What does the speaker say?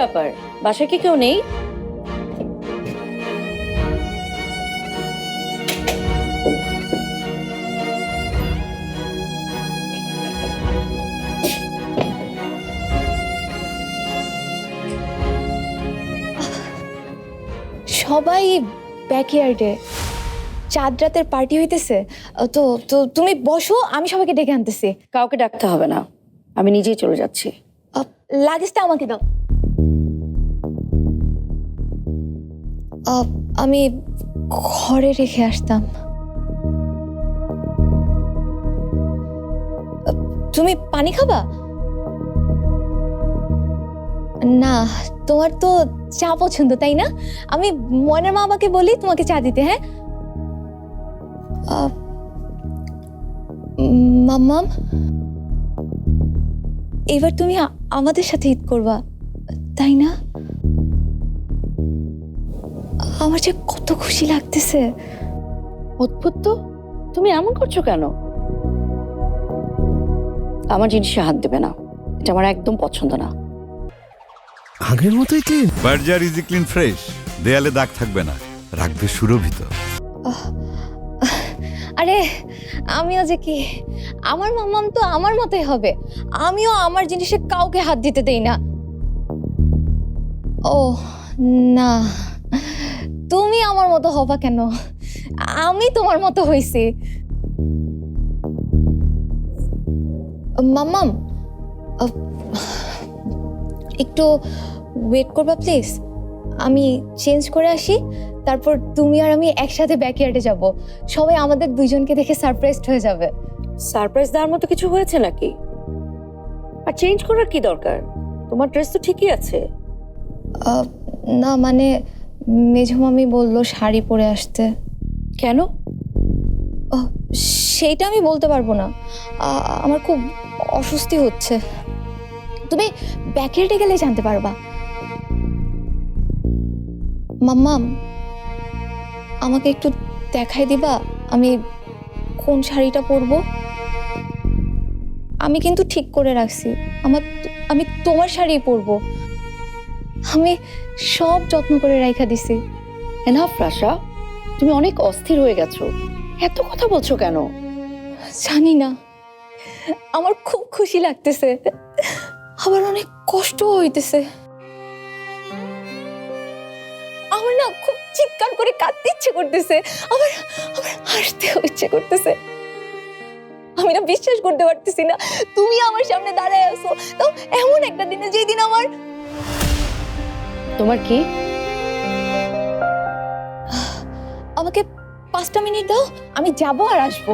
ব্যাপার, বাসায় কি কেউ নেই? সবাই ব্যাকইয়ার্ডে, চাঁদ রাতের পার্টি হইতেছে। তো তো তুমি বসো, আমি সবাইকে ডেকে আনতেছি। কাউকে ডাকতে হবে না, আমি নিজেই চলে যাচ্ছি। লাগেজটা আমাকে দাও। আমি ঘরে রেখে আসতাম। তুমি পানি খাবা? না, তোমার তো চা পছন্দ তাই না? আমি ময়নার মা আমাকে বলি তোমাকে চা দিতে। হ্যাঁ মাম্মাম, এবার তুমি আমাদের সাথে ঈদ করবা তাই না? আমার যে কত খুশি লাগতেছে। অদ্ভুত তো, তুমি এমন করছো কেন? আমার জিনিসে হাত দেবে না, এটা আমার একদম পছন্দ না। আগের মতোই clean. Berger easy clean fresh, দেয়ালে দাগ থাকবে না, রাখবে সুরভিত। আরে আমিও যে কি, আমার মাম্মাম তো আমার মতোই হবে। আমিও আমার জিনিসে কাউকে হাত দিতে দেই না। ও না, তুমি আমার মতো হবা কেন? আমি তোমার মতো হইছি। মাম্মাম, একটু ওয়েট করবা প্লিজ, আমি চেঞ্জ করে আসি, তারপর তুমি আর আমি একসাথে ব্যাকইয়ার্ডে যাব। সবাই আমাদের দুইজনকে দেখে সারপ্রাইজড হয়ে যাবে। সারপ্রাইজ দেওয়ার মতো কিছু হয়েছে নাকি? আর চেঞ্জ করার কি দরকার? তোমার ড্রেস তো ঠিকই আছে। না মানে মেঝো মামি বললো শাড়ি পরে আসতে। কেন? সেইটা আমি বলতে পারবো না, আমার খুব অস্বস্তি হচ্ছে। তুমি ব্যাকইয়ার্ডে গেলে জানতে পারবা। মাম্মাম, আমাকে একটু দেখাই দিবা আমি কোন শাড়িটা পরবো? আমি কিন্তু ঠিক করে রাখছি, আমি তোমার শাড়ি পরবো। আমি সব যত্ন করে রাইখা দিছি। এনাফ রাশা, তুমি অনেক অস্থির হয়ে গেছো, এত কথা বলছো কেন? জানি না, আমার খুব খুশি লাগতেছে, আবার অনেক কষ্ট হইতেছে। আমার না খুব চিৎকার করে কাঁদতে ইচ্ছে করতেছে, আবার আবার হাসতেও ইচ্ছে করতেছে। আমি না বিশ্বাস করতে পারতেছি না তুমি আমার সামনে দাঁড়ায় আছো, তাও এমন একটা দিনে যেই দিন আমার। তোমার কি? আমাকে 5টা মিনিট দাও, আমি যাবো আর আসবো।